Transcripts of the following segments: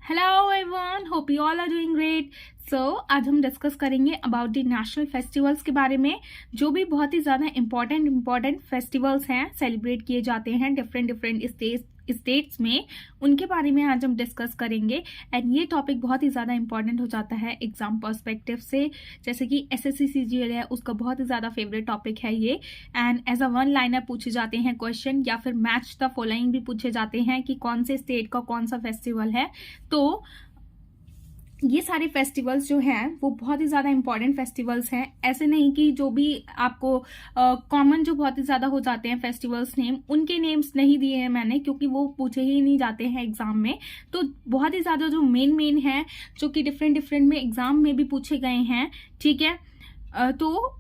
Hello everyone, hope you all are doing great. So आज हम discuss करेंगे about the national festivals के बारे में, जो भी बहुत ही ज़्यादा इम्पॉर्टेंट फेस्टिवल्स हैं, सेलिब्रेट किए जाते हैं डिफरेंट स्टेट्स में, उनके बारे में आज हम डिस्कस करेंगे। एंड ये टॉपिक बहुत ही ज़्यादा इंपॉर्टेंट हो जाता है एग्जाम पर्सपेक्टिव से, जैसे कि एसएससी सीजीएल है, उसका बहुत ही ज़्यादा फेवरेट टॉपिक है ये। And as a one liner पूछे जाते हैं क्वेश्चन, या फिर मैच द फॉलोइंग भी पूछे जाते हैं कि कौन से स्टेट का कौन सा फेस्टिवल है। तो ये सारे फेस्टिवल्स जो हैं वो बहुत ही ज़्यादा इंपॉर्टेंट फेस्टिवल्स हैं। ऐसे नहीं कि जो भी आपको कॉमन जो बहुत ही ज़्यादा हो जाते हैं फेस्टिवल्स नेम, उनके नेम्स नहीं दिए हैं मैंने, क्योंकि वो पूछे ही नहीं जाते हैं एग्जाम में। तो बहुत ही ज़्यादा जो मेन हैं, जो कि डिफरेंट में एग्जाम में भी पूछे गए हैं, ठीक है। तो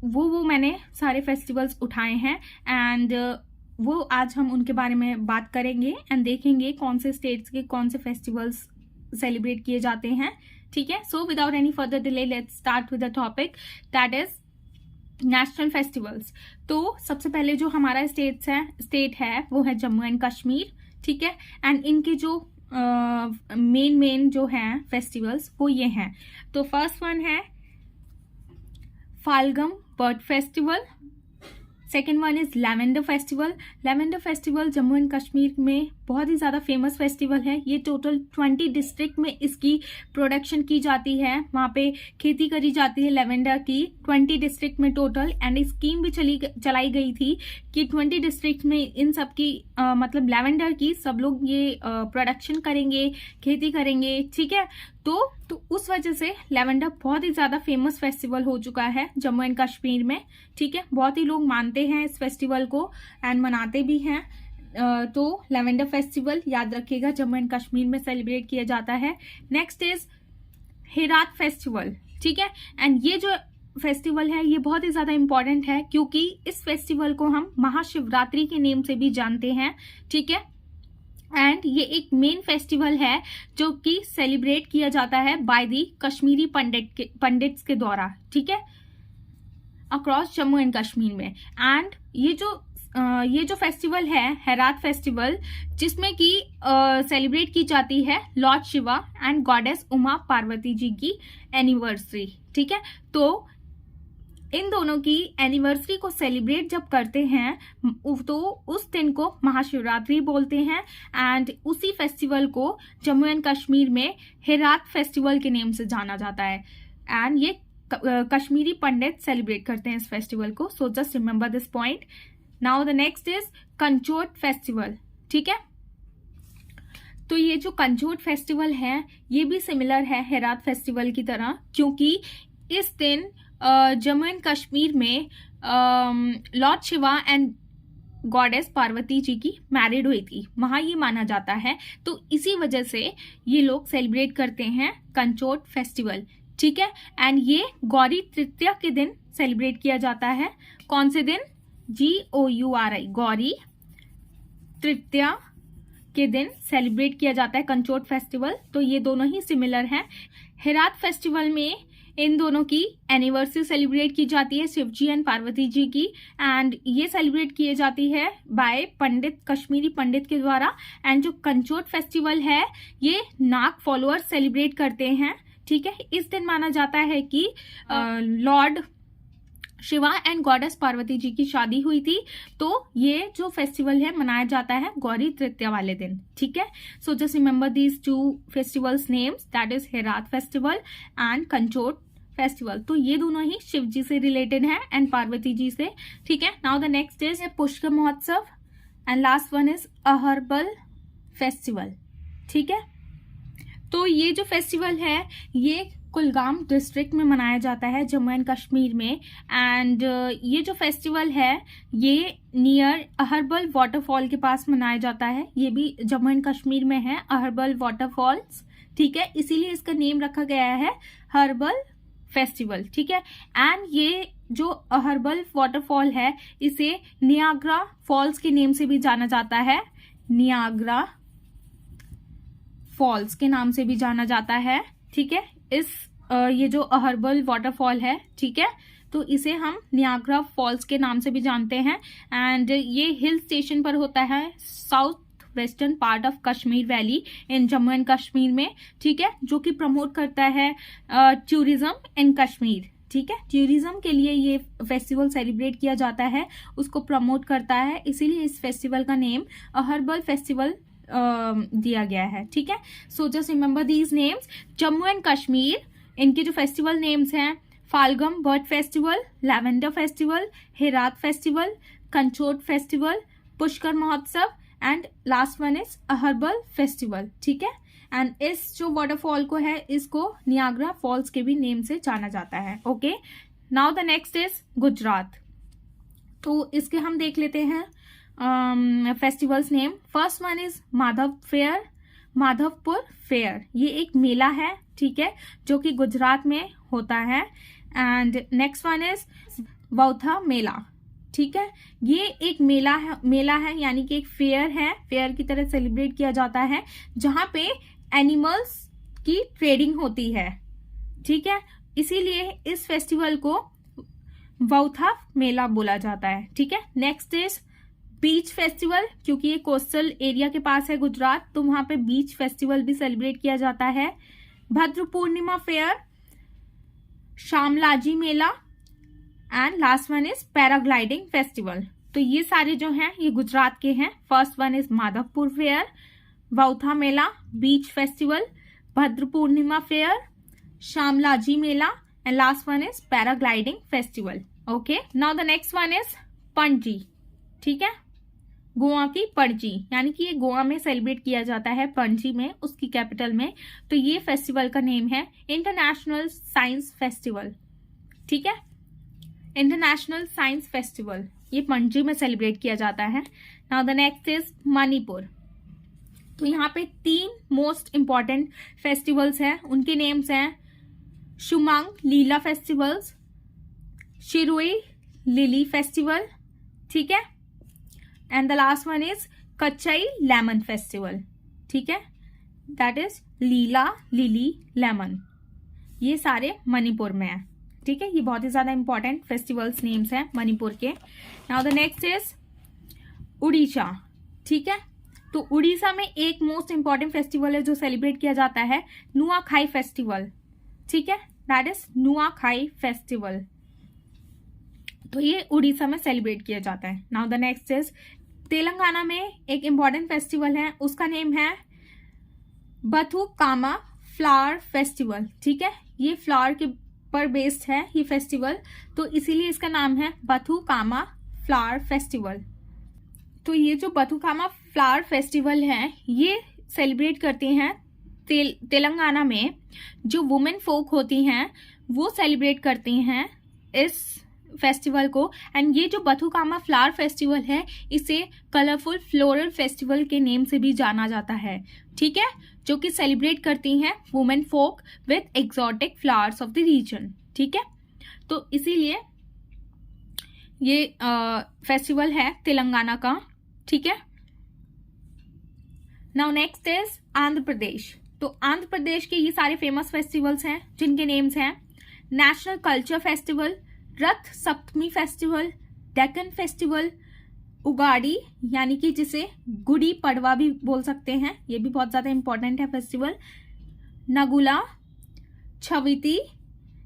वो मैंने सारे फेस्टिवल्स उठाए हैं एंड वो आज हम उनके बारे में बात करेंगे एंड देखेंगे कौन से स्टेट्स के कौन से फेस्टिवल्स सेलिब्रेट किए जाते हैं, ठीक है। So without any further delay let's start with the topic, that is national festivals. तो सबसे पहले जो हमारा स्टेट है वो है जम्मू एंड कश्मीर, ठीक है। एंड इनके जो मेन जो हैं फेस्टिवल्स वो ये हैं। तो फर्स्ट वन है Phalgun bird festival, second one is lavender festival. Lavender festival Jammu and Kashmir में बहुत ही ज़्यादा फेमस फेस्टिवल है। ये टोटल 20 डिस्ट्रिक्ट में इसकी प्रोडक्शन की जाती है, वहाँ पे खेती करी जाती है लैवेंडर की 20 डिस्ट्रिक्ट में टोटल। एंड स्कीम भी चलाई गई थी कि 20 डिस्ट्रिक्ट में इन सब की मतलब लैवेंडर की सब लोग ये प्रोडक्शन करेंगे, खेती करेंगे, ठीक है। तो उस वजह से लैवेंडर बहुत ही ज़्यादा फेमस फेस्टिवल हो चुका है जम्मू एंड कश्मीर में, ठीक है। बहुत ही लोग मानते हैं इस फेस्टिवल को एंड मनाते भी हैं। तो लैवेंडर फेस्टिवल याद रखिएगा जम्मू एंड कश्मीर में सेलिब्रेट किया जाता है। नेक्स्ट इज हेरात फेस्टिवल, ठीक है। एंड ये जो फेस्टिवल है ये बहुत ही ज्यादा इंपॉर्टेंट है, क्योंकि इस फेस्टिवल को हम महाशिवरात्रि के नेम से भी जानते हैं, ठीक है। एंड ये एक मेन फेस्टिवल है जो कि सेलिब्रेट किया जाता है बाय दी कश्मीरी पंडित्स के द्वारा, ठीक है, अक्रॉस जम्मू एंड कश्मीर में। एंड ये जो फेस्टिवल है हेरात फेस्टिवल, जिसमें कि सेलिब्रेट की जाती है lord Shiva and goddess Uma Parvati ji की एनिवर्सरी, ठीक है। तो इन दोनों की एनिवर्सरी को सेलिब्रेट जब करते हैं तो उस दिन को महाशिवरात्रि बोलते हैं। एंड उसी फेस्टिवल को जम्मू एंड कश्मीर में हेरात फेस्टिवल के नेम से जाना जाता है। एंड ये कश्मीरी पंडित सेलिब्रेट करते हैं इस फेस्टिवल को। So just remember this point. Now the next is Kanchot festival, ठीक है। तो ये जो कंचोट फेस्टिवल है ये भी सिमिलर है हेरात फेस्टिवल की तरह, क्योंकि इस दिन जम्मू एंड कश्मीर में lord Shiva and goddess Parvati ji की मैरिड हुई थी, वहां ये माना जाता है। तो इसी वजह से ये लोग सेलिब्रेट करते हैं कंचोट फेस्टिवल, ठीक है। एंड ये गौरी तृतीया के दिन सेलिब्रेट किया जाता है। कौन से दिन? GOURI, गौरी तृतीया के दिन सेलिब्रेट किया जाता है कंचोट फेस्टिवल। तो ये दोनों ही सिमिलर हैं। हेरात फेस्टिवल में इन दोनों की एनिवर्सरी सेलिब्रेट की जाती है, शिवजी एंड पार्वती जी की। एंड ये सेलिब्रेट की जाती है बाय कश्मीरी पंडित के द्वारा। एंड जो कंचोट फेस्टिवल है ये नाग फॉलोअर सेलिब्रेट करते हैं, ठीक है। इस दिन माना जाता है कि lord Shiva and goddess Parvati ji की शादी हुई थी। तो ये जो फेस्टिवल है मनाया जाता है गौरी तृतीया वाले दिन, ठीक है। So just remember these two festivals names, that is Herath festival and Kanchot festival. तो ये दोनों ही शिव जी से रिलेटेड है एंड पार्वती जी से, ठीक है। Now the next is Pushkar Mahotsav and last one is Aharbal festival, ठीक है। तो ये जो फेस्टिवल है ये कुलगाम डिस्ट्रिक्ट में मनाया जाता है जम्मू एंड कश्मीर में। एंड ये जो फेस्टिवल है ये नियर अहरबल वाटरफॉल के पास मनाया जाता है। ये भी जम्मू एंड कश्मीर में है अहरबल वाटरफॉल्स, ठीक है। इसीलिए इसका नेम रखा गया है हर्बल फेस्टिवल, ठीक है। एंड ये जो अहरबल वाटरफॉल है इसे नियाग्रा फॉल्स के नेम से भी जाना जाता है, नियाग्रा फॉल्स के नाम से भी जाना जाता है, ठीक है। ये जो अहरबल वाटरफॉल है, ठीक है, तो इसे हम नियाग्रा फॉल्स के नाम से भी जानते हैं। एंड ये हिल स्टेशन पर होता है south western part of Kashmir valley in Jammu and Kashmir में, ठीक है, जो कि प्रमोट करता है टूरिज्म इन कश्मीर, ठीक है। टूरिज्म के लिए ये फेस्टिवल सेलिब्रेट किया जाता है, उसको प्रमोट करता है, इसीलिए इस फेस्टिवल का नेम अहरबल फेस्टिवल दिया गया है, ठीक है। So just remember these names. Jammu and Kashmir, इनके जो फेस्टिवल नेम्स हैं, Phalgun bird festival, lavender festival, Herath festival, Kanchot festival, Pushkar Mahotsav and last one is Aharbal festival, ठीक है। एंड इस जो वाटरफॉल को है, इसको नियाग्रा फॉल्स के भी नेम से जाना जाता है, okay. Now the next is Gujarat. तो इसके हम देख लेते हैं festivals name. First one is Madhav fair, Madhavpur fair, ये एक मेला है, ठीक है, जो कि गुजरात में होता है। एंड नेक्स्ट वन इज वौथा मेला, ठीक है, ये एक मेला है यानी कि एक फेयर है, फेयर की तरह सेलिब्रेट किया जाता है, जहां पे एनिमल्स की ट्रेडिंग होती है, ठीक है, इसीलिए इस फेस्टिवल को वौथा मेला बोला जाता है, ठीक है। नेक्स्ट इज बीच फेस्टिवल, क्योंकि ये कोस्टल एरिया के पास है गुजरात, तो वहां पे बीच फेस्टिवल भी सेलिब्रेट किया जाता है। Bhadra Purnima fair, Shamlaji Mela and last one is paragliding festival. तो ये सारे जो हैं ये गुजरात के हैं। First one is Madhavpur fair, Vautha Mela, beach festival, Bhadra Purnima fair, Shamlaji Mela and last one is paragliding festival, okay. Now the next one is Panaji, ठीक है, गोवा की पणजी, यानी कि ये गोवा में सेलिब्रेट किया जाता है, पणजी में, उसकी कैपिटल में। तो ये फेस्टिवल का नेम है इंटरनेशनल साइंस फेस्टिवल, ठीक है, इंटरनेशनल साइंस फेस्टिवल, ये पणजी में सेलिब्रेट किया जाता है। Now the next is Manipur. तो यहाँ पे 3 मोस्ट इंपॉर्टेंट फेस्टिवल्स हैं, उनके नेम्स हैं Shumang Leela festivals, Shirui lily festival, ठीक है, and the last one is Kachai lemon festival, ठीक है, that is Leela lily lemon. ये सारे मणिपुर में है, ठीक है, ये बहुत ही ज्यादा इंपॉर्टेंट फेस्टिवल्स नेम्स हैं मणिपुर के। Now the next is Orissa, ठीक है। तो उड़ीसा में एक मोस्ट इंपॉर्टेंट फेस्टिवल है जो सेलिब्रेट किया जाता है, नुआखाई फेस्टिवल, ठीक है, दैट इज नुआखाई फेस्टिवल। तो ये उड़ीसा में सेलिब्रेट किया जाता है। Now the next is Telangana में एक इंपॉर्टेंट फेस्टिवल है, उसका नेम है बथुकामा फ्लावर फेस्टिवल, ठीक है, ये फ्लावर के पर बेस्ड है ये फेस्टिवल, तो इसीलिए इसका नाम है बथुकामा फ्लावर फेस्टिवल। तो ये जो बथुकामा फ्लावर फेस्टिवल है, ये सेलिब्रेट करती हैं तेलंगाना में जो वुमेन फोक होती हैं, वो सेलिब्रेट करती हैं इस फेस्टिवल को। एंड ये जो बथुकामा फ्लावर फेस्टिवल है, इसे कलरफुल फ्लोरल फेस्टिवल के नेम से भी जाना जाता है, ठीक है, जो कि सेलिब्रेट करती हैं women folk with exotic flowers of the region, ठीक है। तो इसीलिए ये फेस्टिवल है तेलंगाना का, ठीक है। Now next is Andhra Pradesh. तो आंध्र प्रदेश के ये सारे फेमस फेस्टिवल्स हैं जिनके नेम्स हैं नेशनल कल्चर फेस्टिवल, रथ सप्तमी फेस्टिवल, डेक्कन फेस्टिवल, उगाड़ी यानी कि जिसे गुड़ी पड़वा भी बोल सकते हैं, ये भी बहुत ज्यादा इंपॉर्टेंट है festival, Nagula, Chavithi,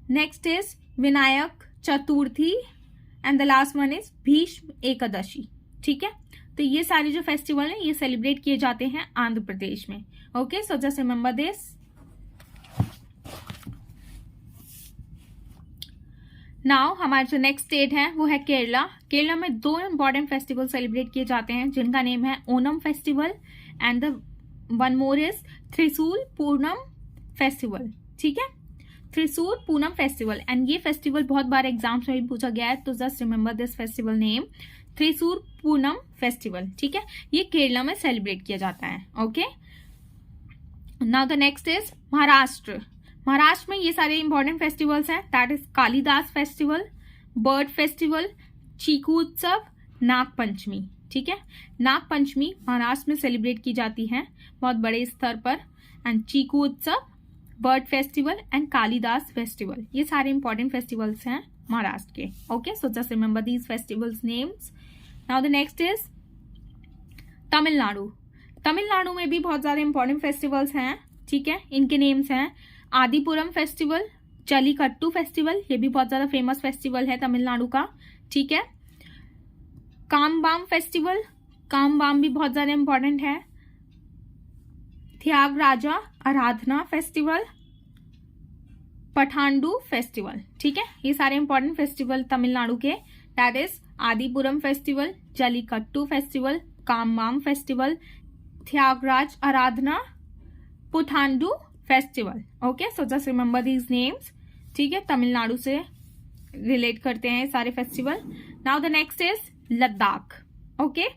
next is Vinayaka Chaturthi and the last one is Bhishma Ekadashi, ठीक है। तो ये सारे जो फेस्टिवल हैं ये सेलिब्रेट किए जाते हैं आंध्र प्रदेश में, okay. So just remember this. Now हमारा जो नेक्स्ट स्टेट है वो है केरला। केरला में 2 इंपॉर्टेंट फेस्टिवल सेलिब्रेट किए जाते हैं जिनका नेम है Onam festival and the one more is त्रिशूल पूनम फेस्टिवल, ठीक है, त्रिशूल पूनम फेस्टिवल। एंड ये फेस्टिवल बहुत बार एग्जाम्स में भी पूछा गया है, तो just remember this festival name त्रिशूल पूनम फेस्टिवल, ठीक है, ये केरला में सेलिब्रेट किया जाता है, okay. Now the next is Maharashtra. Maharashtra में ये सारे इंपॉर्टेंट फेस्टिवल्स हैं, that is Kalidas festival, bird festival, Chikoo Utsav, Nag पंचमी, ठीक है। नाग पंचमी महाराष्ट्र में सेलिब्रेट की जाती है बहुत बड़े स्तर पर, एंड चीकू उत्सव, bird festival and Kalidas festival, ये सारे इंपॉर्टेंट फेस्टिवल्स हैं महाराष्ट्र के, okay. So just remember these festivals names. Now the next is Tamil Nadu. Tamil Nadu में भी बहुत ज़्यादा इंपॉर्टेंट फेस्टिवल्स हैं, ठीक है। इनके नेम्स हैं आदिपुरम फेस्टिवल, जल्लीकट्टू फेस्टिवल, ये भी बहुत ज़्यादा फेमस फेस्टिवल है तमिलनाडु का, ठीक है। कामबाम फेस्टिवल, कामबाम भी बहुत ज़्यादा इंपॉर्टेंट है। त्यागराजा आराधना फेस्टिवल, पठांडू फेस्टिवल, ठीक है। ये सारे इंपॉर्टेंट फेस्टिवल तमिलनाडु के, that is Adipuram festival, Jallikattu festival, Kambam festival, Tyagaraja Aradhana, Puthandu festival. Okay, so just remember these names, ठीक है। तमिलनाडु से रिलेट करते हैं सारे festival. Now the next is Ladakh. Okay,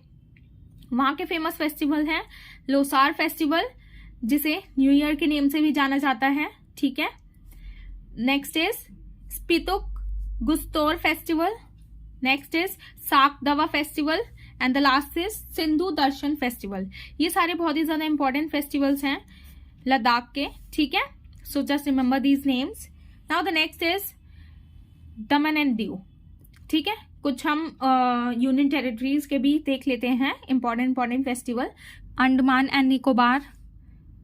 वहां के फेमस फेस्टिवल हैं लोसार फेस्टिवल, जिसे न्यू ईयर के नेम से भी जाना जाता है, ठीक है। Next is Spituk Gustor festival, next is Sakadawa festival, and the last is Sindhu Darshan festival. ये सारे बहुत ही ज्यादा इंपॉर्टेंट फेस्टिवल्स हैं लद्दाख के, ठीक है। So just remember these names. Now the next is Daman and Diu, ठीक है। कुछ हम यूनियन टेरिटरीज के भी देख लेते हैं important festival. Andaman and Nicobar,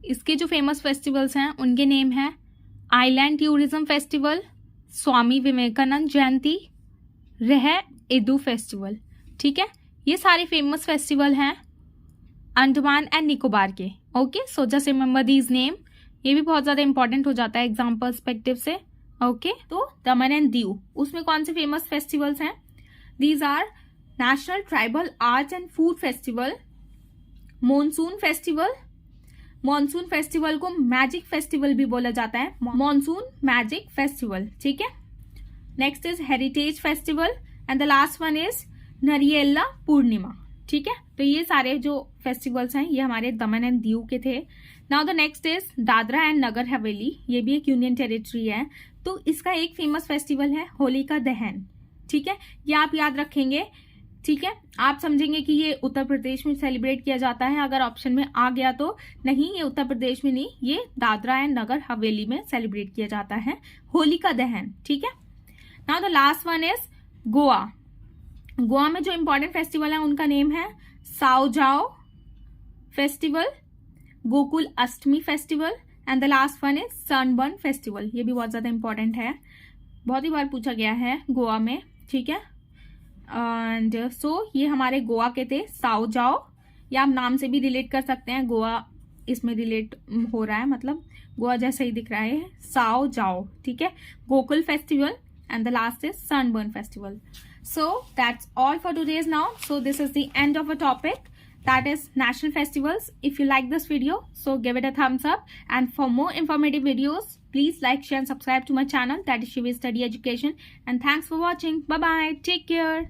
इसके जो फेमस फेस्टिवल्स हैं उनके नेम है island tourism festival, Swami Vivekananda जयंती, रह इदू फेस्टिवल, ठीक है। ये सारे फेमस फेस्टिवल हैं अंडमान एंड निकोबार के। Okay, so just remember these name, ये भी बहुत ज्यादा इंपॉर्टेंट हो जाता है एग्जाम पर्सपेक्टिव से। ओके, तो दमन एंड दीव, उसमें कौन से फेमस फेस्टिवल्स हैं? These are national tribal arts and food festival, monsoon festival, monsoon festival को मैजिक फेस्टिवल भी बोला जाता है, मॉनसून मैजिक फेस्टिवल, ठीक है। Next is heritage festival, and the last one is Nariyeli Purnima, ठीक है। तो ये सारे जो फेस्टिवल्स हैं ये हमारे दमन एंड दीव के थे। Now the next is Dadra and Nagar Haveli, ये भी एक यूनियन टेरिटरी है। तो इसका एक फेमस फेस्टिवल है होलिका दहन, ठीक है। ये आप याद रखेंगे, ठीक है। आप समझेंगे कि ये उत्तर प्रदेश में सेलिब्रेट किया जाता है, अगर ऑप्शन में आ गया तो नहीं, ये उत्तर प्रदेश में नहीं, ये दादरा एंड नगर हवेली में सेलिब्रेट किया जाता है होलिका दहन, ठीक है। Now the last one is Goa. Goa में जो इंपॉर्टेंट फेस्टिवल है उनका नेम है Sao Joao festival, Gokul Ashtami festival, and the last one is Sunburn festival. ये भी बहुत ज्यादा इंपॉर्टेंट है, बहुत ही बार पूछा गया है गोवा में, ठीक है। एंड सो ये हमारे गोवा के थे साओजाओ, या आप नाम से भी रिलेट कर सकते हैं, गोवा इसमें रिलेट हो रहा है, मतलब गोवा जैसा ही दिख रहा है, साओजाओ, ठीक है। Gokul festival, and the last is sunburn festival. So that's all for today's now. So this is the end of a topic, that is national festivals. If you like this video, so give it a thumbs up, and for more informative videos please like, share and subscribe to my channel, that is Shivi Study Education. And thanks for watching. Bye bye, take care.